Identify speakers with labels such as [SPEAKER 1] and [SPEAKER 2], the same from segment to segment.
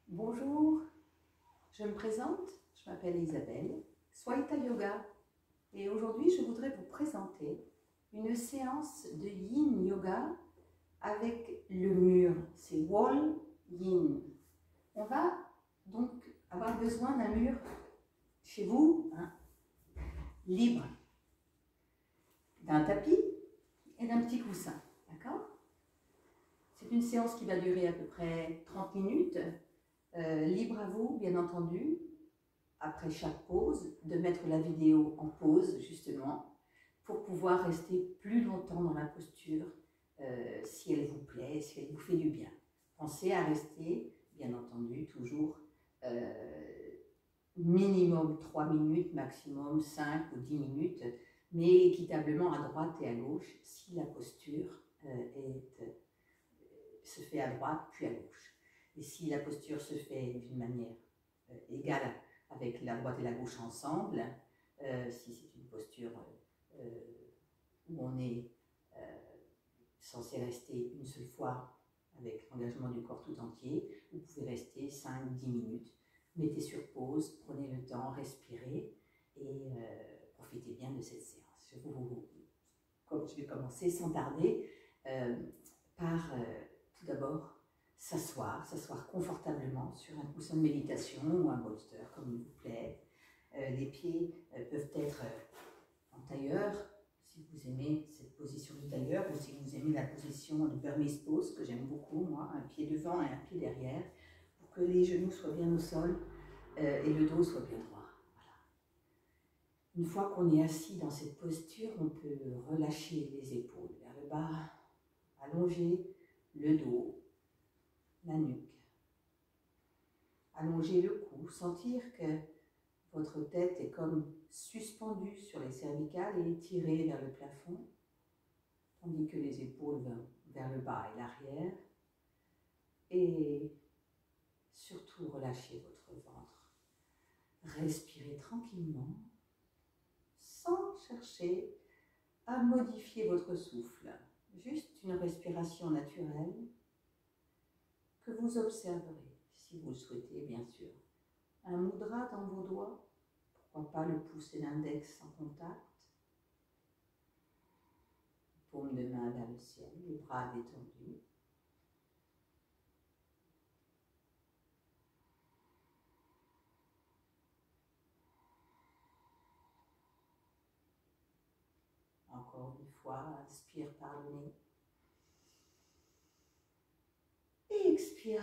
[SPEAKER 1] Bonjour, je me présente, je m'appelle Isabelle, Swaita Yoga et aujourd'hui je voudrais vous présenter une séance de Yin Yoga avec le mur, c'est Wall Yin. On va donc avoir besoin d'un mur chez vous, libre, d'un tapis et d'un petit coussin, d'accord? C'est une séance qui va durer à peu près 30 minutes. Libre à vous, bien entendu, après chaque pause, de mettre la vidéo en pause, justement, pour pouvoir rester plus longtemps dans la posture, si elle vous plaît, si elle vous fait du bien. Pensez à rester, bien entendu, toujours minimum 3 minutes, maximum 5 ou 10 minutes, mais équitablement à droite et à gauche, si la posture se fait à droite puis à gauche. Et si la posture se fait d'une manière égale avec la droite et la gauche ensemble, si c'est une posture où on est censé rester une seule fois avec l'engagement du corps tout entier, vous pouvez rester 5-10 minutes. Mettez sur pause, prenez le temps, respirez et profitez bien de cette séance. Je vais commencer sans tarder par tout d'abord s'asseoir confortablement sur un coussin de méditation ou un bolster, comme il vous plaît. Les pieds peuvent être en tailleur, si vous aimez cette position de tailleur, ou si vous aimez la position de Burmese pose, que j'aime beaucoup, moi, un pied devant et un pied derrière, pour que les genoux soient bien au sol et le dos soit bien droit. Voilà. Une fois qu'on est assis dans cette posture, on peut relâcher les épaules vers le bas, allonger le dos, la nuque. Allongez le cou, sentir que votre tête est comme suspendue sur les cervicales et étirée vers le plafond, tandis que les épaules vont vers le bas et l'arrière. Et surtout, relâchez votre ventre. Respirez tranquillement, sans chercher à modifier votre souffle. Juste une respiration naturelle que vous observerez, si vous le souhaitez, bien sûr. Un mudra dans vos doigts, pourquoi pas le pouce et l'index en contact. Paume de main vers le ciel, les bras détendus. Encore une fois, inspire par le nez. Et expire.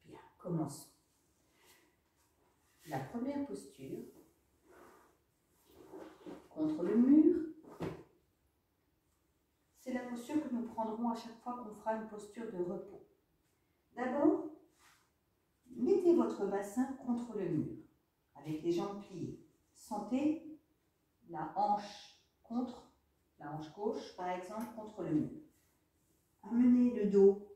[SPEAKER 1] Bien, commençons. La première posture, contre le mur, c'est la posture que nous prendrons à chaque fois qu'on fera une posture de repos. D'abord, mettez votre bassin contre le mur, avec les jambes pliées. Sentez la hanche gauche, par exemple, contre le mur. Amenez le dos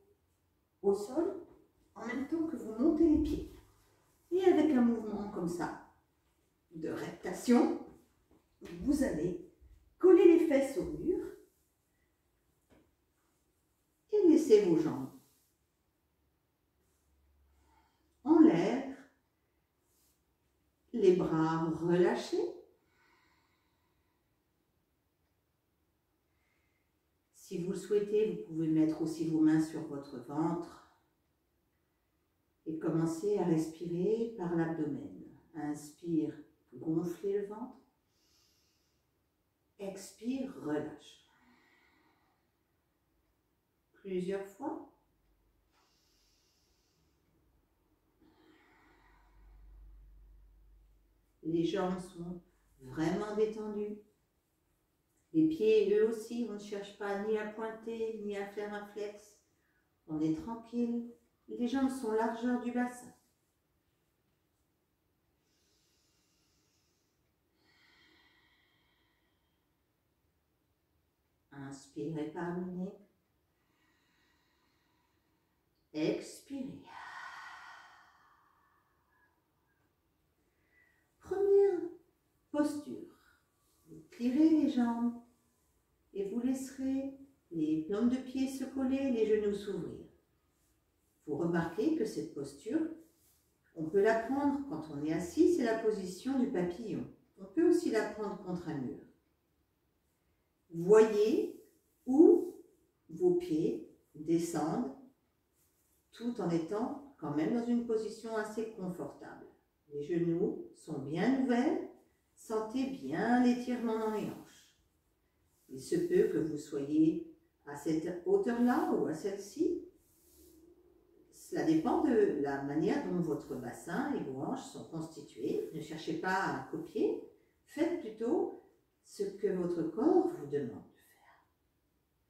[SPEAKER 1] au sol, en même temps que vous montez les pieds. Et avec un mouvement comme ça, de reptation, vous allez coller les fesses au mur et laisser vos jambes en l'air, les bras relâchés. Si vous le souhaitez, vous pouvez mettre aussi vos mains sur votre ventre et commencer à respirer par l'abdomen. Inspire, gonflez le ventre. Expire, relâche. Plusieurs fois. Les jambes sont vraiment détendues. Les pieds, eux aussi, on ne cherche pas ni à pointer, ni à faire un flex. On est tranquille. Les jambes sont largeur du bassin. Inspirez par le nez. Expirez. Première posture. Vous plierez les jambes et vous laisserez les plantes de pied se coller, les genoux
[SPEAKER 2] genoux s'ouvrir. Vous remarquez que cette posture, on peut la prendre quand on est assis, c'est la position du papillon. On peut aussi la prendre contre un mur. Voyez où vos pieds descendent tout en étant quand même dans une position assez confortable. Les genoux sont bien ouverts, sentez bien l'étirement dans les hanches. Il se peut que vous soyez à cette hauteur-là ou à celle-ci. Cela dépend de la manière dont votre bassin et vos hanches sont constitués. Ne cherchez pas à copier, faites plutôt ce que votre corps vous demande de faire.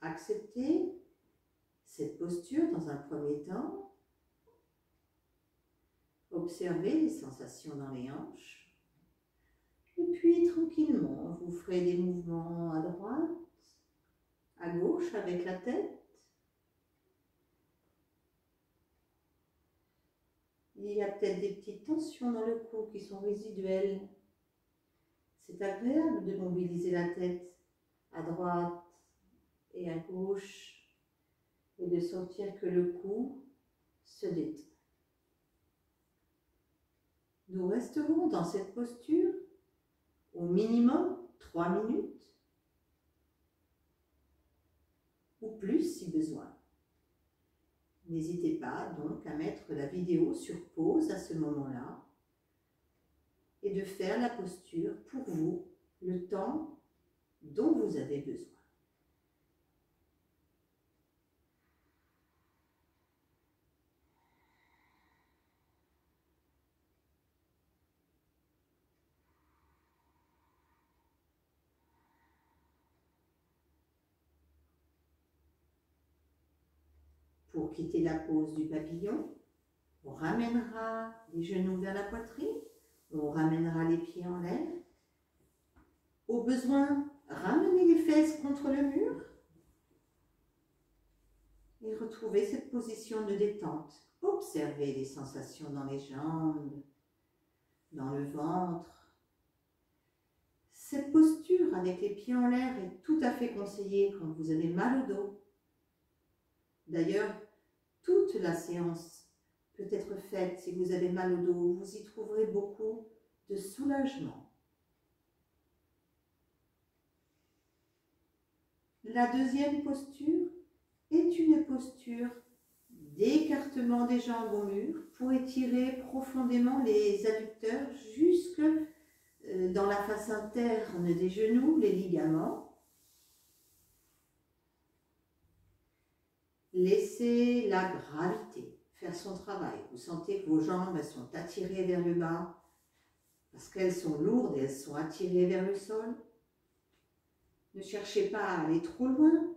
[SPEAKER 2] Acceptez cette posture dans un premier temps. Observez les sensations dans les hanches. Et puis tranquillement, vous ferez des mouvements à droite, à gauche avec la tête. Il y a peut-être des petites tensions dans le cou qui sont résiduelles. C'est agréable de mobiliser la tête à droite et à gauche et de sentir que le cou se détend. Nous resterons dans cette posture au minimum 3 minutes ou plus si besoin. N'hésitez pas donc à mettre la vidéo sur pause à ce moment-là et de faire la posture pour vous le temps dont vous avez besoin. Pour quitter la pose du papillon, on ramènera les genoux vers la poitrine, on ramènera les pieds en l'air. Au besoin, ramenez les fesses contre le mur et retrouvez cette position de détente. Observez les sensations dans les jambes, dans le ventre. Cette posture avec les pieds en l'air est tout à fait conseillée quand vous avez mal au dos. D'ailleurs, toute la séance peut être faite si vous avez mal au dos. Vous y trouverez beaucoup de soulagement. La deuxième posture est une posture d'écartement des jambes au mur pour étirer profondément les adducteurs jusque dans la face interne des genoux, les ligaments. Laissez la gravité faire son travail. Vous sentez que vos jambes elles sont attirées vers le bas parce qu'elles sont lourdes et elles sont attirées vers le sol. Ne cherchez pas à aller trop loin.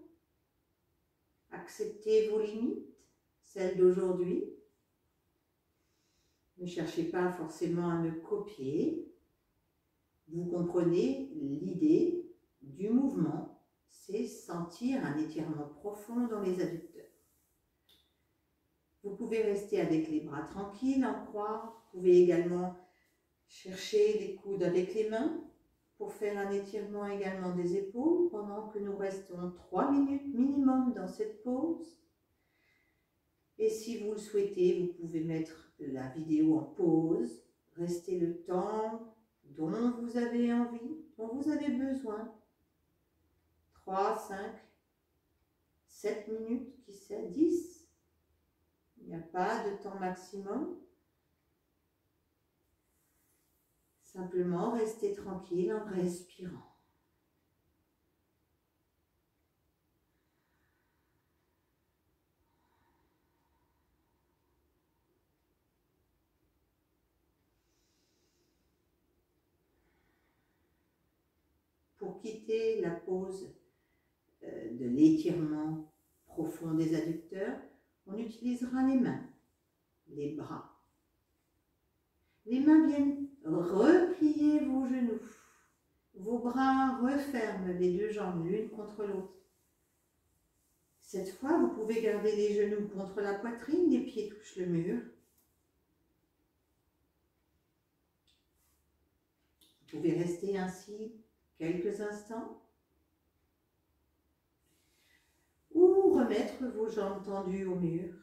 [SPEAKER 2] Acceptez vos limites, celles d'aujourd'hui. Ne cherchez pas forcément à me copier. Vous comprenez l'idée du mouvement, c'est sentir un étirement profond dans les adducteurs. Vous pouvez rester avec les bras tranquilles en croix. Vous pouvez également chercher les coudes avec les mains pour faire un étirement également des épaules pendant que nous restons 3 minutes minimum dans cette pause. Et si vous le souhaitez, vous pouvez mettre la vidéo en pause, rester le temps dont vous avez envie, dont vous avez besoin. 3, 5, 7 minutes, qui sait, 10. Il n'y a pas de temps maximum. Simplement restez tranquille en respirant. Pour quitter la pose de l'étirement profond des adducteurs, on utilisera les mains, les bras. Les mains viennent replier vos genoux. Vos bras referment les deux jambes l'une contre l'autre. Cette fois, vous pouvez garder les genoux contre la poitrine, les pieds touchent le mur. Vous pouvez rester ainsi quelques instants. Ou remettre vos jambes tendues au mur.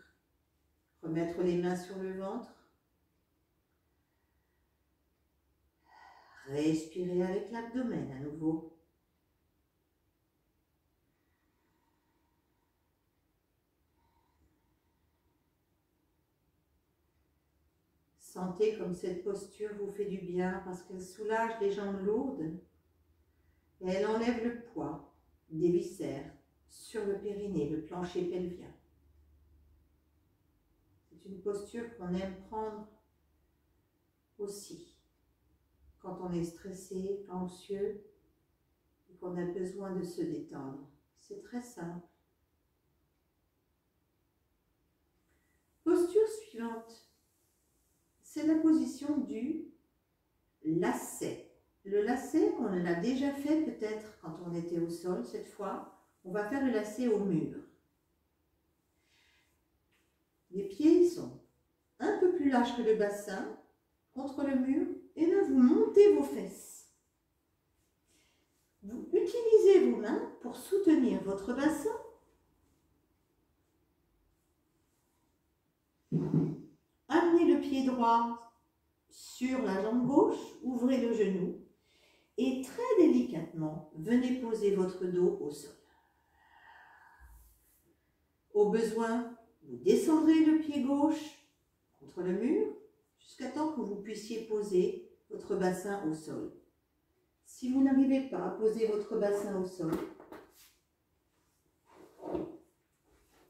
[SPEAKER 2] Remettre les mains sur le ventre. Respirez avec l'abdomen à nouveau. Sentez comme cette posture vous fait du bien parce qu'elle soulage les jambes lourdes et elle enlève le poids des viscères sur le périnée, le plancher pelvien. C'est une posture qu'on aime prendre aussi quand on est stressé, anxieux et qu'on a besoin de se détendre. C'est très simple. Posture suivante, c'est la position du lacet. Le lacet, on l'a déjà fait peut-être quand on était au sol cette fois. On va faire le lacet au mur. Les pieds sont un peu plus larges que le bassin contre le mur et là vous montez vos fesses. Vous utilisez vos mains pour soutenir votre bassin. Amenez le pied droit sur la jambe gauche, ouvrez le genou et très délicatement, venez poser votre dos au sol. Au besoin, vous descendrez le pied gauche contre le mur jusqu'à temps que vous puissiez poser votre bassin au sol. Si vous n'arrivez pas à poser votre bassin au sol,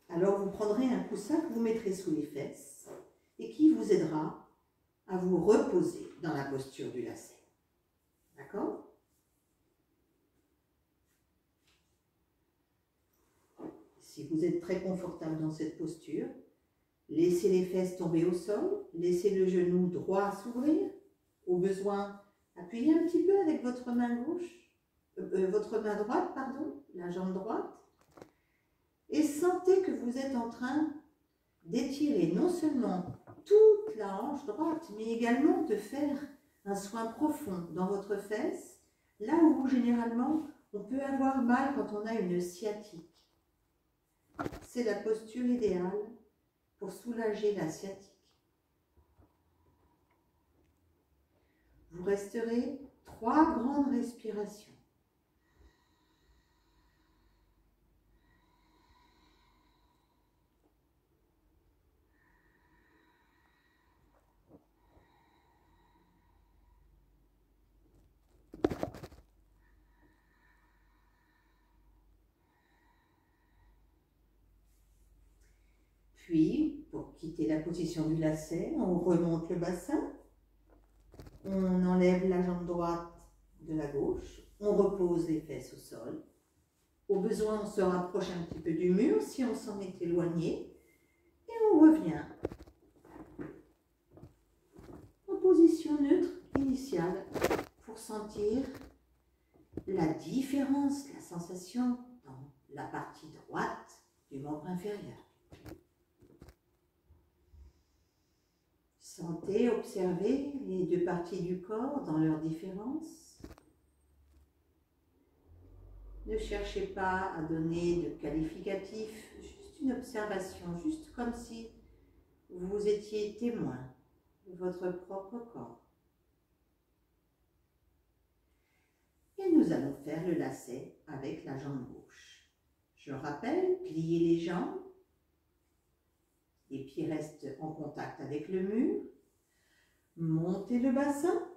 [SPEAKER 2] alors vous prendrez un coussin que vous mettrez sous les fesses et qui vous aidera à vous reposer dans la posture du lacet. D'accord ? Si vous êtes très confortable dans cette posture, laissez les fesses tomber au sol, laissez le genou droit s'ouvrir. Au besoin, appuyez un petit peu avec votre main gauche, votre main droite, pardon, la jambe droite. Et sentez que vous êtes en train d'étirer non seulement toute la hanche droite, mais également de faire un soin profond dans votre fesse, là où généralement on peut avoir mal quand on a une sciatique. C'est la posture idéale pour soulager la sciatique. Vous resterez 3 grandes respirations. Puis, pour quitter la position du lacet, on remonte le bassin, on enlève la jambe droite de la gauche, on repose les fesses au sol. Au besoin, on se rapproche un petit peu du mur si on s'en est éloigné et on revient en position neutre initiale pour sentir la différence, la sensation dans la partie droite du membre inférieur. Sentez, observez les 2 parties du corps dans leurs différences. Ne cherchez pas à donner de qualificatif, juste une observation, juste comme si vous étiez témoin de votre propre corps. Et nous allons faire le lacet avec la jambe gauche. Je rappelle, pliez les jambes. Les pieds restent en contact avec le mur. Montez le bassin.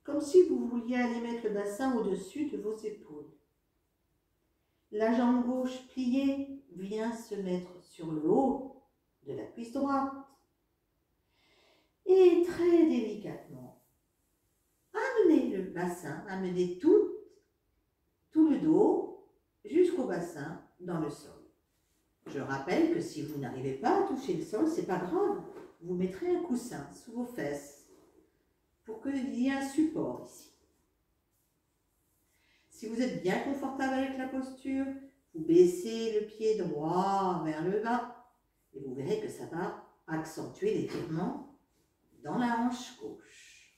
[SPEAKER 2] Comme si vous vouliez aller mettre le bassin au-dessus de vos épaules. La jambe gauche pliée vient se mettre sur le haut de la cuisse droite. Et très délicatement, amenez le bassin, amenez tout le dos jusqu'au bassin dans le sol. Je rappelle que si vous n'arrivez pas à toucher le sol, c'est pas grave. Vous mettrez un coussin sous vos fesses pour qu'il y ait un support ici. Si vous êtes bien confortable avec la posture, vous baissez le pied droit vers le bas et vous verrez que ça va accentuer l'étirement dans la hanche gauche.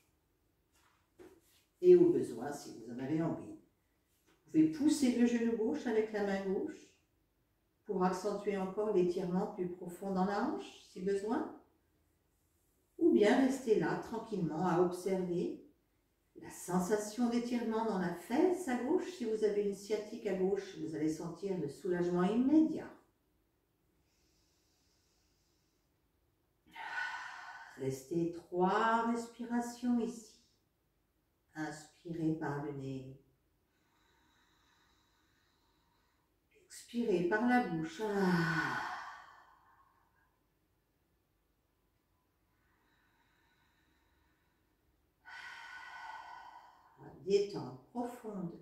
[SPEAKER 2] Et au besoin, si vous en avez envie, pouvez pousser le genou gauche avec la main gauche pour accentuer encore l'étirement plus profond dans la hanche si besoin. Ou bien rester là tranquillement à observer la sensation d'étirement dans la fesse à gauche. Si vous avez une sciatique à gauche, vous allez sentir le soulagement immédiat. Restez 3 respirations ici. Inspirez par le nez. Expirez par la bouche. Détente profonde.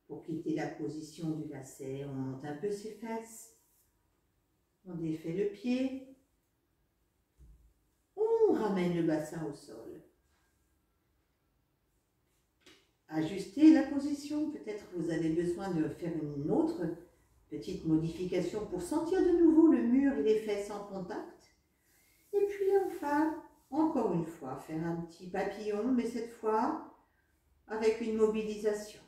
[SPEAKER 2] Pour quitter la position du lacet, on monte un peu ses fesses. On défait le pied. On ramène le bassin au sol. Ajustez la position. Peut-être que vous avez besoin de faire une autre petite modification pour sentir de nouveau le mur et les fesses en contact. Et puis enfin, encore une fois, faire un petit papillon, mais cette fois avec une mobilisation.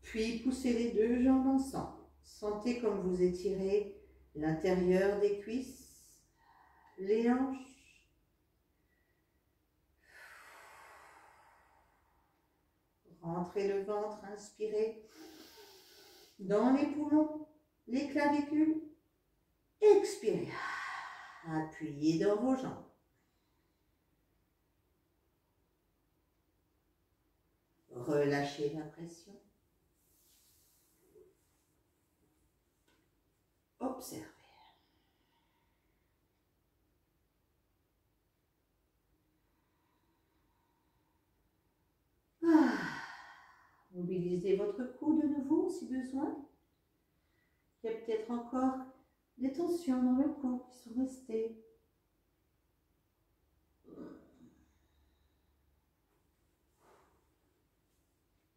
[SPEAKER 2] Puis poussez les 2 jambes ensemble. Sentez comme vous étirez l'intérieur des cuisses, les hanches. Rentrez le ventre, inspirez dans les poumons, les clavicules. Expirez. Appuyez dans vos jambes. Relâchez la pression. Observez. Mobilisez votre cou de nouveau si besoin. Il y a peut-être encore des tensions dans le cou qui sont restées.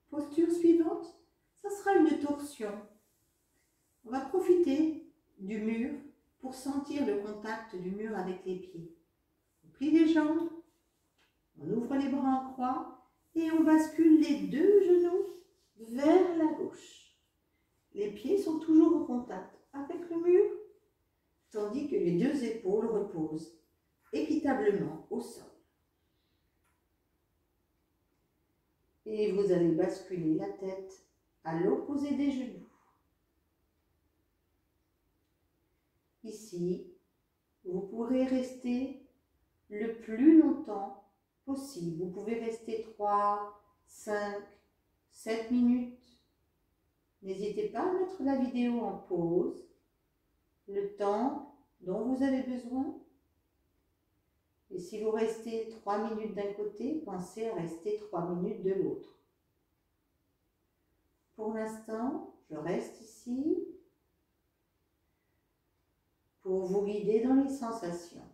[SPEAKER 2] Posture suivante, ça sera une torsion. On va profiter du mur pour sentir le contact du mur avec les pieds. On plie les jambes, on ouvre les bras en croix et on bascule les 2 genoux vers la gauche. Les pieds sont toujours au contact avec le mur, tandis que les 2 épaules reposent équitablement au sol. Et vous allez basculer la tête à l'opposé des genoux. Ici, vous pourrez rester le plus longtemps possible. Vous pouvez rester 3, 5, 7 minutes. N'hésitez pas à mettre la vidéo en pause, le temps dont vous avez besoin. Et si vous restez 3 minutes d'un côté, pensez à rester 3 minutes de l'autre. Pour l'instant, je reste ici pour vous guider dans les sensations.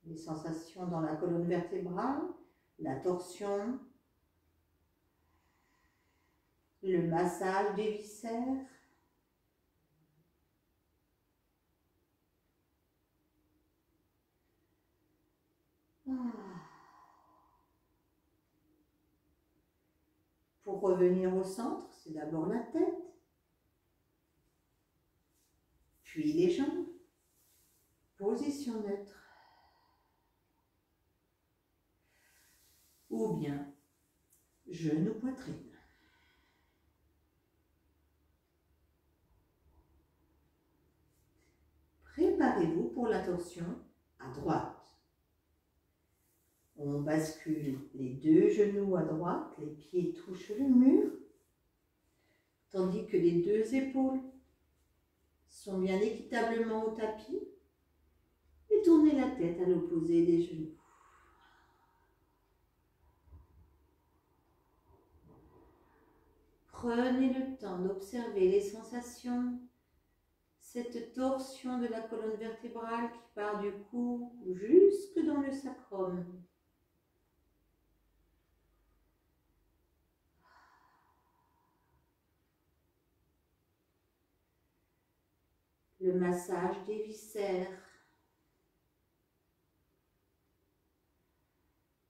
[SPEAKER 2] Les sensations dans la colonne vertébrale, la torsion, le massage des viscères. Pour revenir au centre, c'est d'abord la tête, puis les jambes. Position neutre. Ou bien genou poitrine. Préparez-vous pour la torsion à droite. On bascule les 2 genoux à droite, les pieds touchent le mur, tandis que les 2 épaules sont bien équitablement au tapis. Et tournez la tête à l'opposé des genoux. Prenez le temps d'observer les sensations, cette torsion de la colonne vertébrale qui part du cou jusque dans le sacrum. le massage des viscères,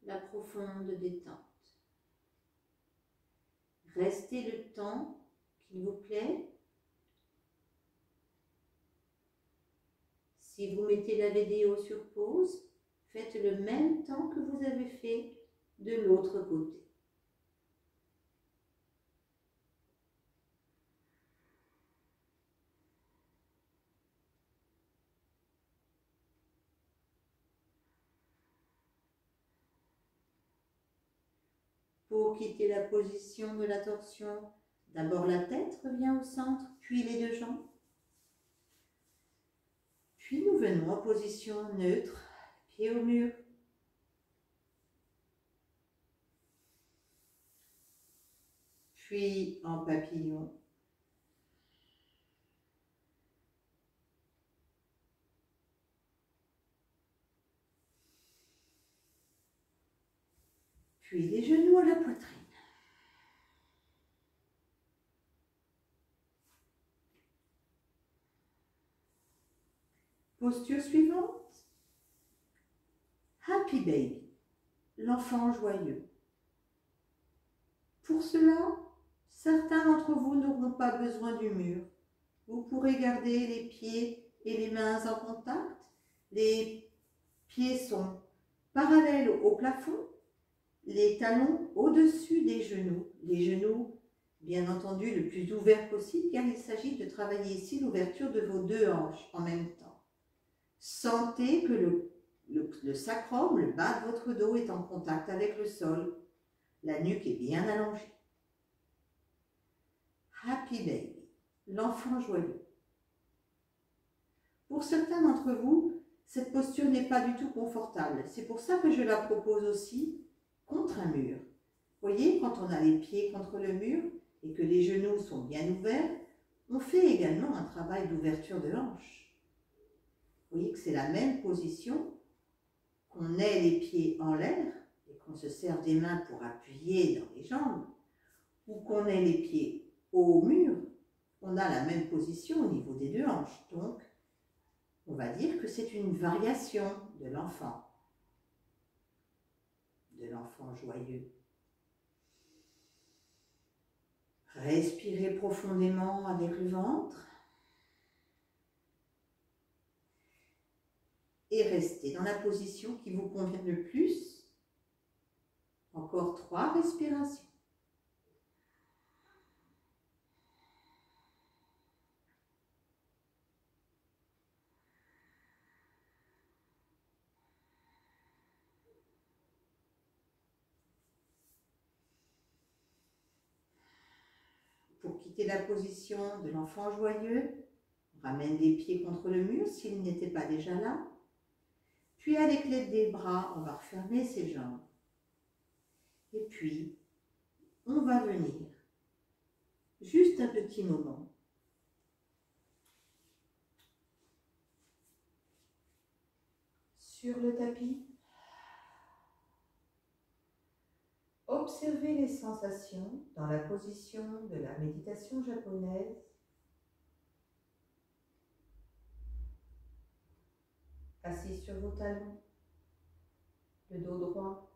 [SPEAKER 2] la profonde détente. Restez le temps qu'il vous plaît. Si vous mettez la vidéo sur pause, faites le même temps que vous avez fait de l'autre côté. Pour quitter la position de la torsion, d'abord la tête revient au centre, puis les deux jambes. Puis nous venons en position neutre, pied au mur. Puis en papillon. Puis les genoux à la poitrine. Posture suivante. Happy Baby, l'enfant joyeux. Pour cela, certains d'entre vous n'auront pas besoin du mur. Vous pourrez garder les pieds et les mains en contact. Les pieds sont parallèles au plafond, les talons au-dessus des genoux. Les genoux, bien entendu, le plus ouverts possible, car il s'agit de travailler ici l'ouverture de vos deux hanches en même temps. Sentez que le sacrum, le bas de votre dos, est en contact avec le sol. La nuque est bien allongée. Happy Baby, l'enfant joyeux. Pour certains d'entre vous, cette posture n'est pas du tout confortable. C'est pour ça que je la propose aussi contre un mur. Vous voyez, quand on a les pieds contre le mur et que les genoux sont bien ouverts, on fait également un travail d'ouverture de hanche. Vous voyez que c'est la même position, qu'on ait les pieds en l'air et qu'on se serve des mains pour appuyer dans les jambes, ou qu'on ait les pieds au mur, on a la même position au niveau des deux hanches. Donc, on va dire que c'est une variation de l'enfant joyeux. Respirez profondément avec le ventre et restez dans la position qui vous convient le plus. Encore 3 respirations. Pour quitter la position de l'enfant joyeux, on ramène les pieds contre le mur s'ils n'étaient pas déjà là. Puis avec l'aide des bras, on va refermer ses jambes. Et puis, on va venir, juste un petit moment, sur le tapis. Observez les sensations dans la position de la méditation japonaise. Assis sur vos talons, le dos droit.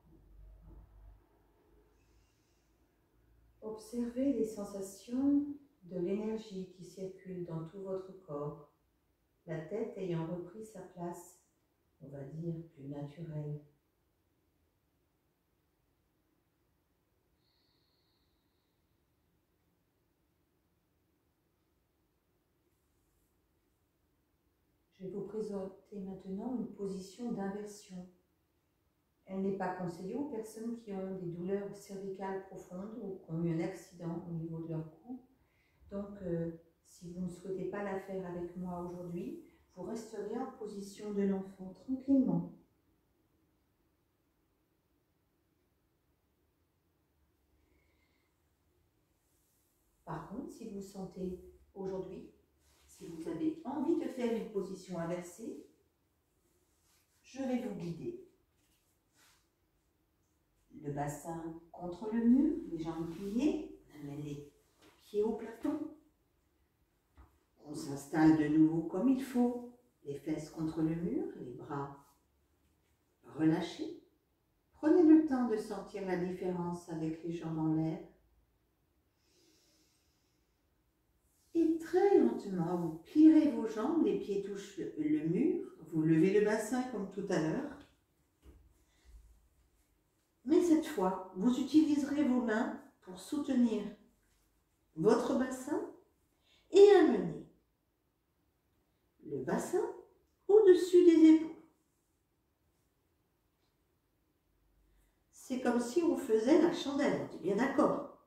[SPEAKER 2] Observez les sensations de l'énergie qui circule dans tout votre corps, la tête ayant repris sa place, on va dire, plus naturelle. Je vais vous présenter maintenant une position d'inversion. Elle n'est pas conseillée aux personnes qui ont des douleurs cervicales profondes ou qui ont eu un accident au niveau de leur cou. Donc, si vous ne souhaitez pas la faire avec moi aujourd'hui, vous resterez en position de l'enfant tranquillement. Par contre, si vous sentez aujourd'hui, si vous avez envie de faire une position inversée, je vais vous guider. Le bassin contre le mur, les jambes pliées, on amène les pieds au plafond. On s'installe de nouveau comme il faut, les fesses contre le mur, les bras relâchés. Prenez le temps de sentir la différence avec les jambes en l'air. Et très lentement, vous plierez vos jambes, les pieds touchent le mur, vous levez le bassin comme tout à l'heure. Mais cette fois, vous utiliserez vos mains pour soutenir votre bassin et amener le bassin au-dessus des épaules. C'est comme si on faisait la chandelle, on est bien d'accord.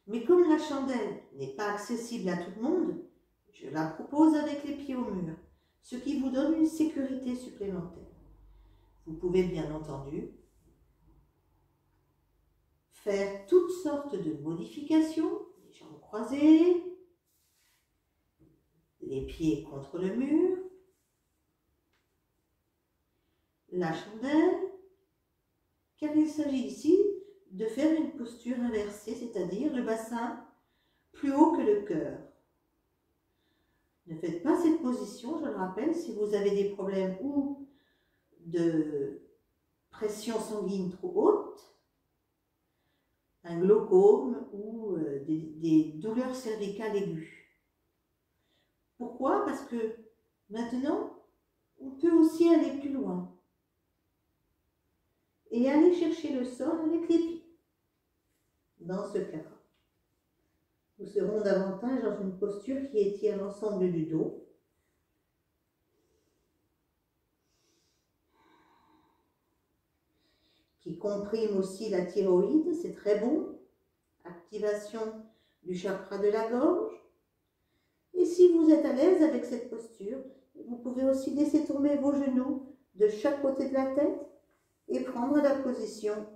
[SPEAKER 2] Mais comme la chandelle n'est pas accessible à tout le monde, je la propose avec les pieds au mur, ce qui vous donne une sécurité supplémentaire. Vous pouvez bien entendu faire toutes sortes de modifications, les jambes croisées, les pieds contre le mur, la chandelle, car il s'agit ici de faire une posture inversée, c'est-à-dire le bassin plus haut que le cœur. Ne faites pas cette position, je le rappelle, si vous avez des problèmes ou de pression sanguine trop haute, un glaucome ou des douleurs cervicales aiguës. Pourquoi? Parce que maintenant, on peut aussi aller plus loin et aller chercher le sol avec les pieds. Dans ce cas, nous serons davantage dans une posture qui étire l'ensemble du dos. Qui comprime aussi la thyroïde, c'est très bon. Activation du chakra de la gorge. Et si vous êtes à l'aise avec cette posture, vous pouvez aussi laisser tomber vos genoux de chaque côté de la tête et prendre la position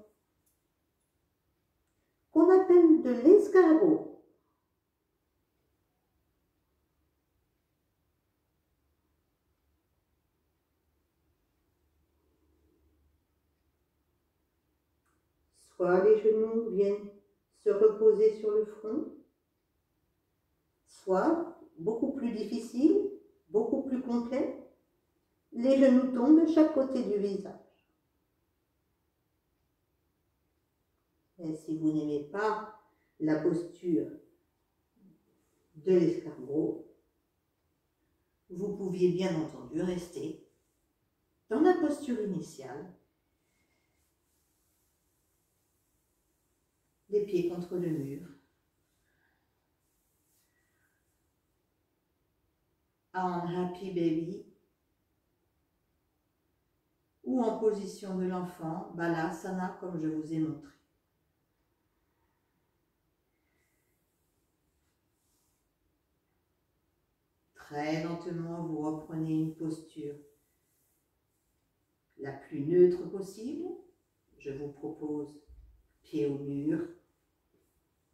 [SPEAKER 2] qu'on appelle de l'escargot. Soit les genoux viennent se reposer sur le front, soit, beaucoup plus difficile, beaucoup plus complet, les genoux tombent de chaque côté du visage. Et si vous n'aimez pas la posture de l'escargot, vous pouviez bien entendu rester dans la posture initiale, les pieds contre le mur, en happy baby, ou en position de l'enfant, balasana comme je vous ai montré. Très lentement, vous reprenez une posture la plus neutre possible. Je vous propose pieds au mur,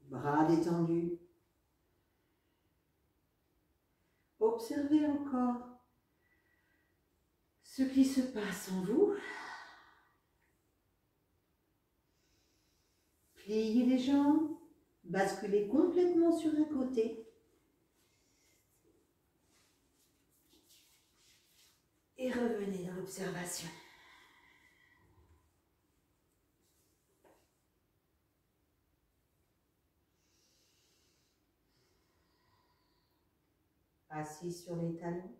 [SPEAKER 2] bras détendus. Observez encore ce qui se passe en vous. Pliez les jambes, basculez complètement sur un côté. Et revenez dans l'observation. Assis sur les talons.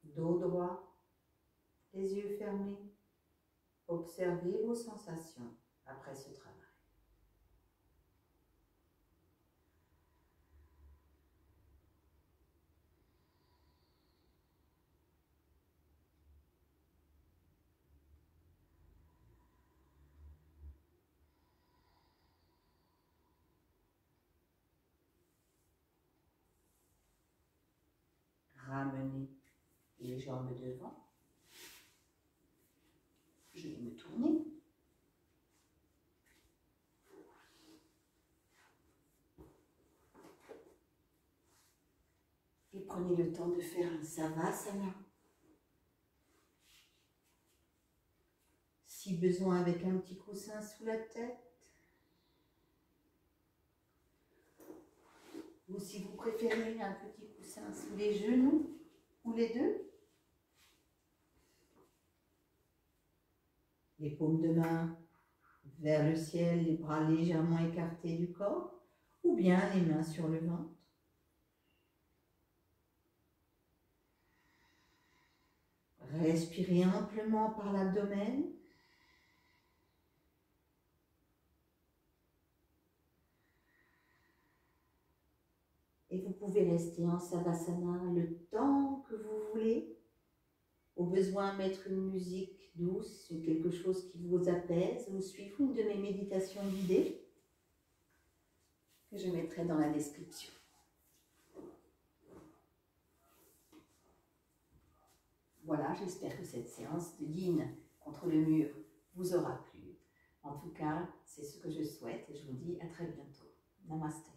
[SPEAKER 2] Dos droit, les yeux fermés. Observez vos sensations après ce travail. Ramenez les jambes devant. Je vais me tourner. Et prenez le temps de faire un savasana. Si besoin, avec un petit coussin sous la tête.
[SPEAKER 1] Ou si vous préférez un petit coussin sous les genoux, ou les deux. Les paumes de main vers le ciel, les bras légèrement écartés du corps, ou bien les mains sur le ventre. Respirez amplement par l'abdomen. Et vous pouvez rester en Savasana le temps que vous voulez. Au besoin, mettre une musique douce, quelque chose qui vous apaise, ou suivre une de mes méditations guidées que je mettrai dans la description. Voilà, j'espère que cette séance de yin contre le mur vous aura plu. En tout cas, c'est ce que je souhaite et je vous dis à très bientôt. Namaste.